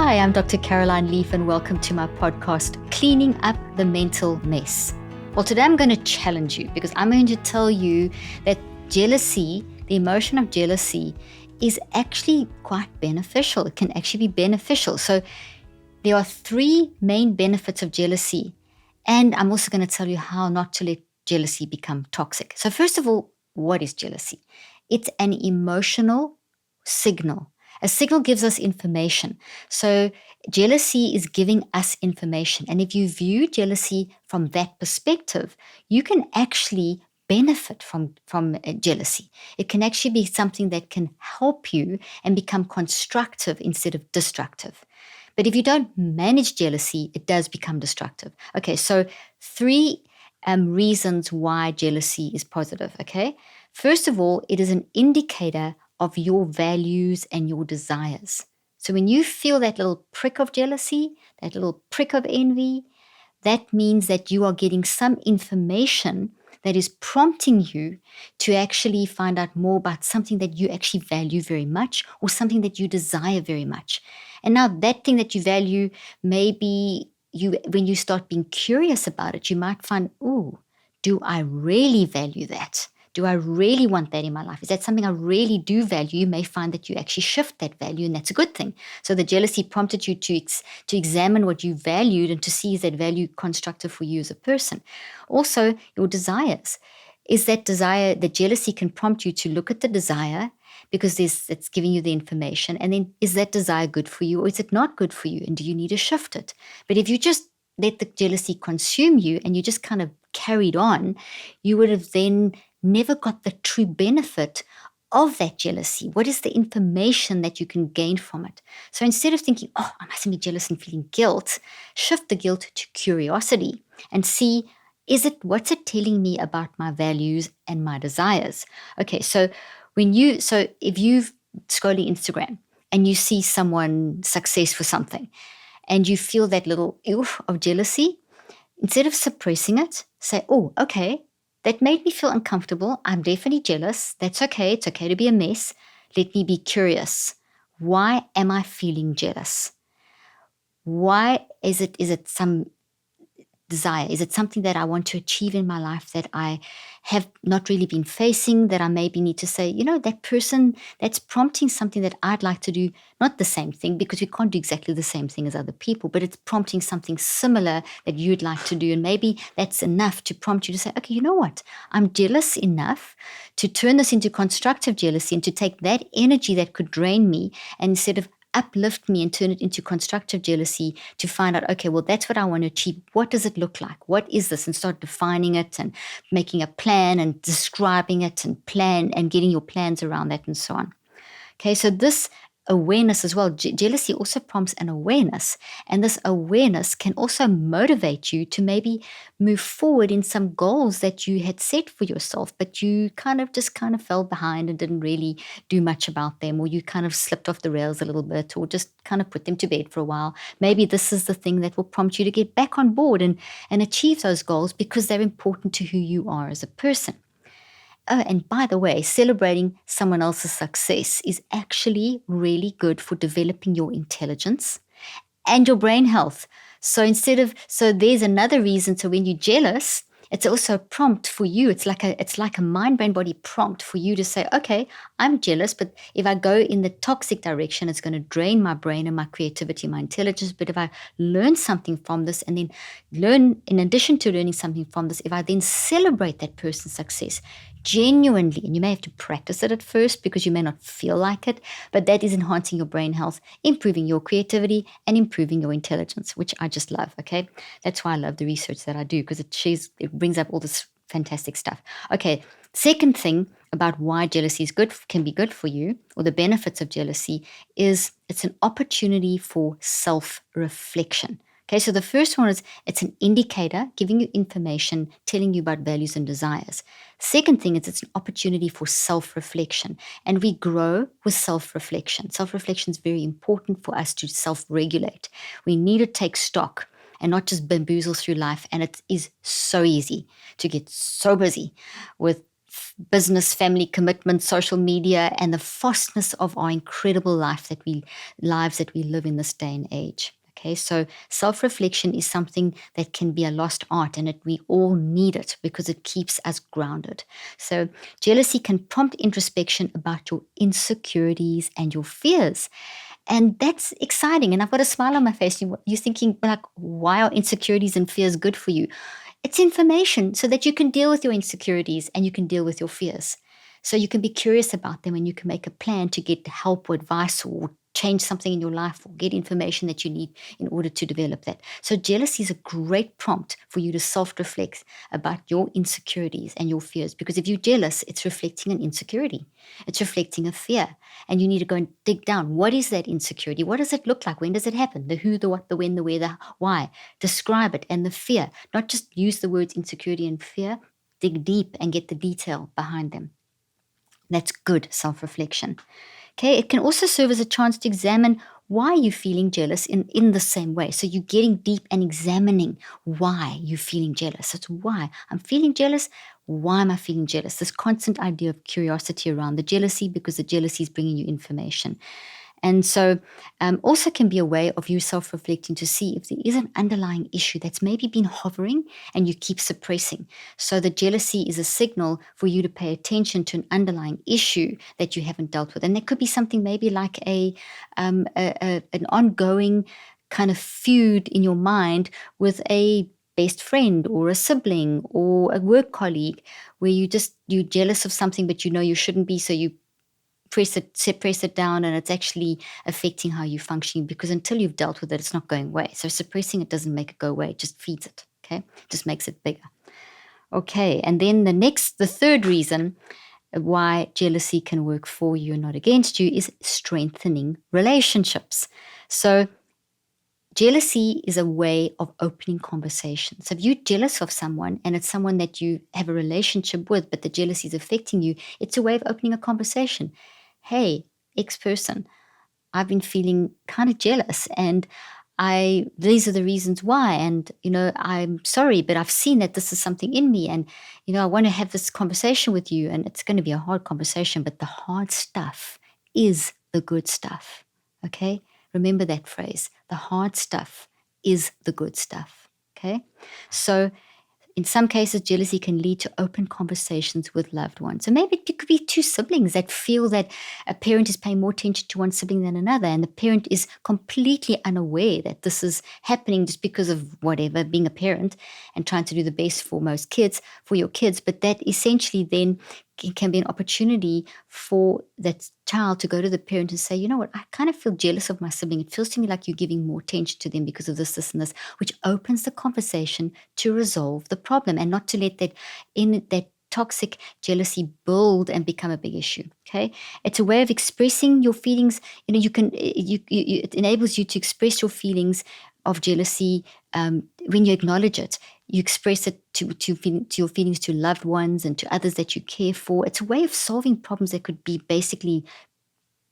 Hi, I'm Dr. Caroline Leaf, and welcome to my podcast, Cleaning Up the Mental Mess. Well, today I'm going to challenge you because I'm going to tell you that jealousy, the emotion of jealousy, is actually quite beneficial. It can actually be beneficial. So there are three main benefits of jealousy, and I'm also going to tell you how not to let jealousy become toxic. So first of all, what is jealousy? It's an emotional signal. A signal gives us information. So jealousy is giving us information. And if you view jealousy from that perspective, you can actually benefit from jealousy. It can actually be something that can help you and become constructive instead of destructive. But if you don't manage jealousy, it does become destructive. Okay, so three reasons why jealousy is positive, okay? First of all, it is an indicator of your values and your desires. So when you feel that little prick of jealousy, that little prick of envy, that means that you are getting some information that is prompting you to actually find out more about something that you actually value very much or something that you desire very much. And now that thing that you value, maybe when you start being curious about it, you might find, ooh, do I really value that? Do I really want that in my life? Is that something I really do value? You may find that you actually shift that value, and that's a good thing. So the jealousy prompted you to examine what you valued and to see is that value constructive for you as a person. Also, your desires. Is that desire, the jealousy can prompt you to look at the desire because it's giving you the information. And then is that desire good for you or is it not good for you? And do you need to shift it? But if you just let the jealousy consume you and you just kind of carried on, you would have then never got the true benefit of that jealousy. What is the information that you can gain from it? So instead of thinking, oh, I mustn't be jealous and feeling guilt, shift the guilt to curiosity and see, what's it telling me about my values and my desires? Okay, so if you've scrolling Instagram and you see someone success for something and you feel that little oof of jealousy, instead of suppressing it, say, oh, okay, that made me feel uncomfortable. I'm definitely jealous. That's okay. It's okay to be a mess. Let me be curious. Why am I feeling jealous? Why is it some desire? Is it something that I want to achieve in my life that I have not really been facing, that I maybe need to say, that person that's prompting something that I'd like to do, not the same thing because we can't do exactly the same thing as other people, but it's prompting something similar that you'd like to do. And maybe that's enough to prompt you to say, okay, you know what? I'm jealous enough to turn this into constructive jealousy and to take that energy that could drain me and instead of uplift me and turn it into constructive jealousy to find out, okay, well, that's what I want to achieve. What does it look like? What is this? And start defining it and making a plan and describing it and plan and getting your plans around that and so on. Okay, so this awareness as well, jealousy also prompts an awareness. And this awareness can also motivate you to maybe move forward in some goals that you had set for yourself, but you kind of fell behind and didn't really do much about them, or you kind of slipped off the rails a little bit, or just kind of put them to bed for a while. Maybe this is the thing that will prompt you to get back on board and achieve those goals because they're important to who you are as a person. Oh, and by the way, celebrating someone else's success is actually really good for developing your intelligence and your brain health. So there's another reason. So when you're jealous, it's also a prompt for you. It's like a mind, brain, body prompt for you to say, okay, I'm jealous, but if I go in the toxic direction, it's going to drain my brain and my creativity, my intelligence. But if I learn something from this and then in addition to learning something from this, if I then celebrate that person's success genuinely, and you may have to practice it at first because you may not feel like it, but that is enhancing your brain health, improving your creativity, and improving your intelligence, which I just love, okay? That's why I love the research that I do because it brings up all this fantastic stuff. Okay, second thing about why jealousy can be good for you, or the benefits of jealousy, is it's an opportunity for self-reflection. Okay, so the first one is it's an indicator giving you information, telling you about values and desires. Second thing is it's an opportunity for self-reflection, and we grow with self-reflection. Self-reflection is very important for us to self-regulate. We need to take stock and not just bamboozle through life, and it is so easy to get so busy with business, family commitment, social media, and the fastness of our incredible lives that we live in this day and age. Okay, so self-reflection is something that can be a lost art, and we all need it because it keeps us grounded. So jealousy can prompt introspection about your insecurities and your fears. And that's exciting. And I've got a smile on my face. You're thinking, like, why are insecurities and fears good for you? It's information so that you can deal with your insecurities and you can deal with your fears. So you can be curious about them and you can make a plan to get help or advice or change something in your life or get information that you need in order to develop that. So jealousy is a great prompt for you to self-reflect about your insecurities and your fears, because if you're jealous, it's reflecting an insecurity. It's reflecting a fear. And you need to go and dig down. What is that insecurity? What does it look like? When does it happen? The who, the what, the when, the where, the why. Describe it, and the fear. Not just use the words insecurity and fear. Dig deep and get the detail behind them. That's good self-reflection. Okay, it can also serve as a chance to examine why you're feeling jealous in the same way. So you're getting deep and examining why you're feeling jealous. That's why I'm feeling jealous. Why am I feeling jealous? This constant idea of curiosity around the jealousy, because the jealousy is bringing you information. And so also can be a way of you self-reflecting to see if there is an underlying issue that's maybe been hovering and you keep suppressing. So the jealousy is a signal for you to pay attention to an underlying issue that you haven't dealt with. And that could be something maybe like an ongoing kind of feud in your mind with a best friend or a sibling or a work colleague, where you're jealous of something but you know you shouldn't be, so you press it down, and it's actually affecting how you function, because until you've dealt with it, it's not going away. So suppressing it doesn't make it go away, it just feeds it. Okay, just makes it bigger. Okay, and then the third reason why jealousy can work for you and not against you is strengthening relationships. So jealousy is a way of opening conversations. So if you're jealous of someone and it's someone that you have a relationship with, but the jealousy is affecting you, it's a way of opening a conversation. Hey, X person, I've been feeling kind of jealous, and these are the reasons why. And, I'm sorry, but I've seen that this is something in me. And, I want to have this conversation with you. And it's going to be a hard conversation, but the hard stuff is the good stuff. Okay? Remember that phrase. The hard stuff is the good stuff. Okay? So in some cases, jealousy can lead to open conversations with loved ones. So maybe it could be two siblings that feel that a parent is paying more attention to one sibling than another, and the parent is completely unaware that this is happening just because of whatever, being a parent and trying to do the best for your kids. But that essentially then can be an opportunity for that child to go to the parent and say, you know what, I kind of feel jealous of my sibling. It feels to me like you're giving more attention to them because of this, and this, which opens the conversation to resolve the problem and not to let that toxic jealousy build and become a big issue. Okay, it's a way of expressing your feelings. It enables you to express your feelings of jealousy. When you acknowledge it, you express it to your feelings to loved ones and to others that you care for. It's a way of solving problems that could be basically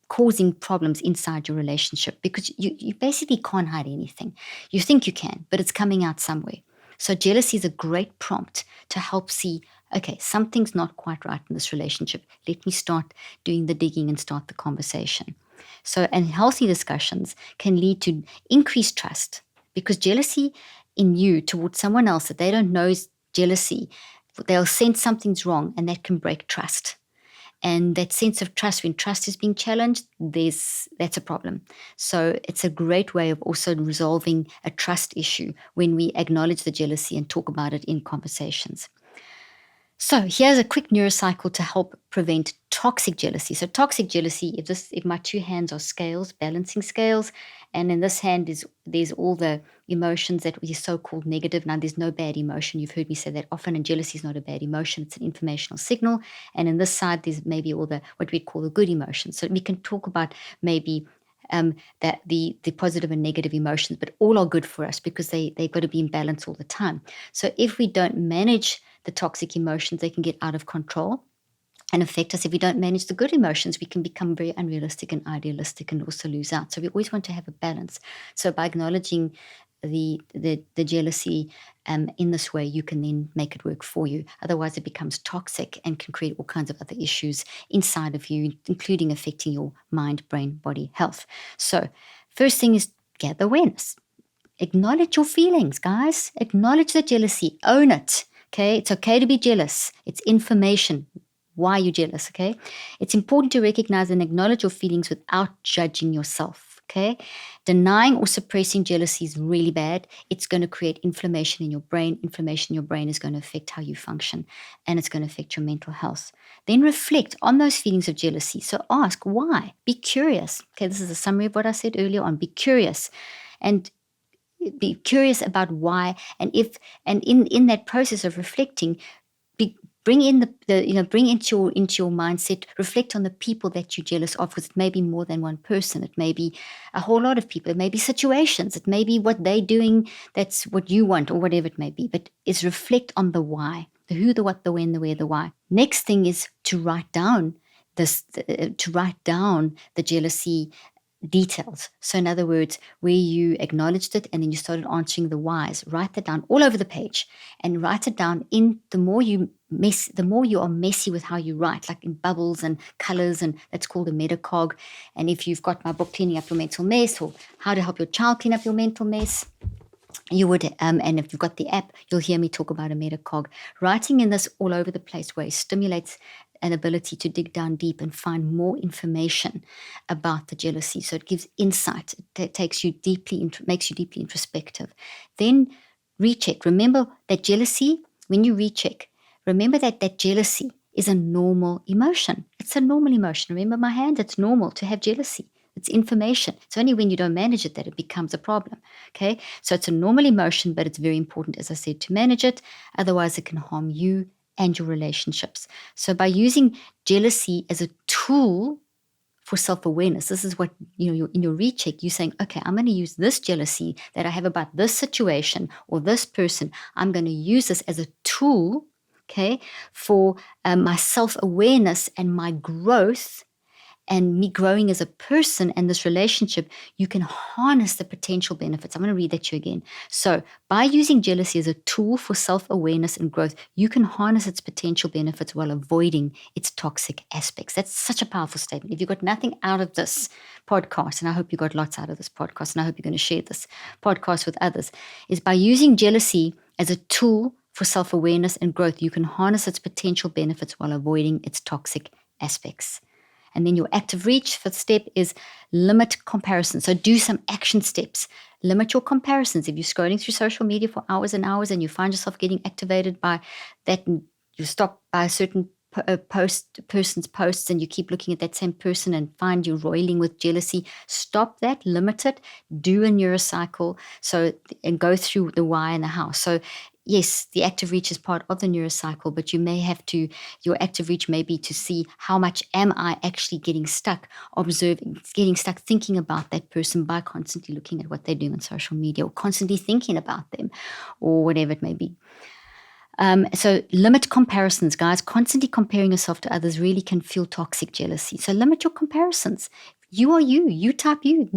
causing problems inside your relationship, because you basically can't hide anything. You think you can, but it's coming out somewhere. So jealousy is a great prompt to help see, okay, something's not quite right in this relationship. Let me start doing the digging and start the conversation. So, and healthy discussions can lead to increased trust, because jealousy in you towards someone else that they don't know is jealousy, they'll sense something's wrong, and that can break trust. And that sense of trust, when trust is being challenged, that's a problem. So it's a great way of also resolving a trust issue when we acknowledge the jealousy and talk about it in conversations. So here's a quick neurocycle to help prevent toxic jealousy. So toxic jealousy, if my two hands are scales, balancing scales, and in this hand there's all the emotions that we so-called negative. Now there's no bad emotion. You've heard me say that often, and jealousy is not a bad emotion. It's an informational signal. And in this side, there's maybe all the what we call the good emotions. So we can talk about maybe that the positive and negative emotions, but all are good for us because they've got to be in balance all the time. So if we don't manage the toxic emotions, they can get out of control and affect us. If we don't manage the good emotions, we can become very unrealistic and idealistic and also lose out. So we always want to have a balance. So by acknowledging the jealousy in this way, you can then make it work for you. Otherwise, it becomes toxic and can create all kinds of other issues inside of you, including affecting your mind, brain, body health. So, first thing is gather awareness. Acknowledge your feelings, guys. Acknowledge the jealousy. Own it. Okay, it's okay to be jealous. It's information. Why you're jealous, okay? It's important to recognize and acknowledge your feelings without judging yourself, okay? Denying or suppressing jealousy is really bad. It's going to create inflammation in your brain. Inflammation in your brain is going to affect how you function, and it's going to affect your mental health. Then reflect on those feelings of jealousy. So ask why. Be curious. Okay, this is a summary of what I said earlier on. Be curious. And be curious about why, and in that process of reflecting, bring in bring into your mindset, reflect on the people that you're jealous of, because it may be more than one person, it may be a whole lot of people, it may be situations, it may be what they're doing that's what you want, or whatever it may be. But it's reflect on the why, the who, the what, the when, the where, the why. Next thing is to write down the jealousy details. So in other words, where you acknowledged it and then you started answering the whys, write that down all over the page, and write it down. In the more you are messy with how you write, like in bubbles and colors, and that's called a metacog. And if you've got my book, Cleaning Up Your Mental Mess, or How to Help Your Child Clean Up Your Mental Mess, you would, and if you've got the app, you'll hear me talk about a metacog. Writing in this all over the place way stimulates an ability to dig down deep and find more information about the jealousy. So it gives insight. It makes you deeply introspective. Then recheck. Remember that jealousy, when you recheck, remember that jealousy is a normal emotion. It's a normal emotion. Remember my hand, it's normal to have jealousy. It's information. It's only when you don't manage it that it becomes a problem. Okay? So it's a normal emotion, but it's very important, as I said, to manage it. Otherwise, it can harm you and your relationships. So by using jealousy as a tool for self-awareness, this is what, in your recheck, you're saying, okay, I'm going to use this jealousy that I have about this situation or this person. I'm going to use this as a tool, okay, for my self-awareness and my growth, and me growing as a person and this relationship. You can harness the potential benefits. I'm going to read that to you again. So by using jealousy as a tool for self-awareness and growth, you can harness its potential benefits while avoiding its toxic aspects. That's such a powerful statement. If you got nothing out of this podcast, and I hope you got lots out of this podcast, and I hope you're going to share this podcast with others, is by using jealousy as a tool for self-awareness and growth, you can harness its potential benefits while avoiding its toxic aspects. And then your active reach, fifth step, is limit comparison. So do some action steps. Limit your comparisons. If you're scrolling through social media for hours and hours and you find yourself getting activated by that, and you stop by a certain person's posts and you keep looking at that same person and find you roiling with jealousy, stop that, limit it, do a neurocycle, and go through the why and the how. So yes, the active reach is part of the neurocycle, but you may have to, your active reach may be to see how much am I actually getting stuck thinking about that person by constantly looking at what they're doing on social media, or constantly thinking about them, or whatever it may be. So limit comparisons, guys. Constantly comparing yourself to others really can fuel toxic jealousy. So limit your comparisons. You are you. You type you.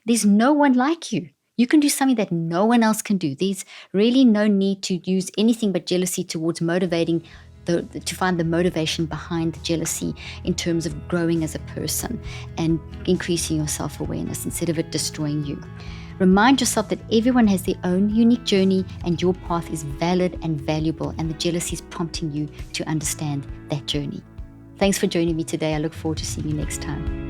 There's no one like you. You can do something that no one else can do. There's really no need to use anything but jealousy towards motivating to find the motivation behind jealousy in terms of growing as a person and increasing your self-awareness instead of it destroying you. Remind yourself that everyone has their own unique journey and your path is valid and valuable, and the jealousy is prompting you to understand that journey. Thanks for joining me today. I look forward to seeing you next time.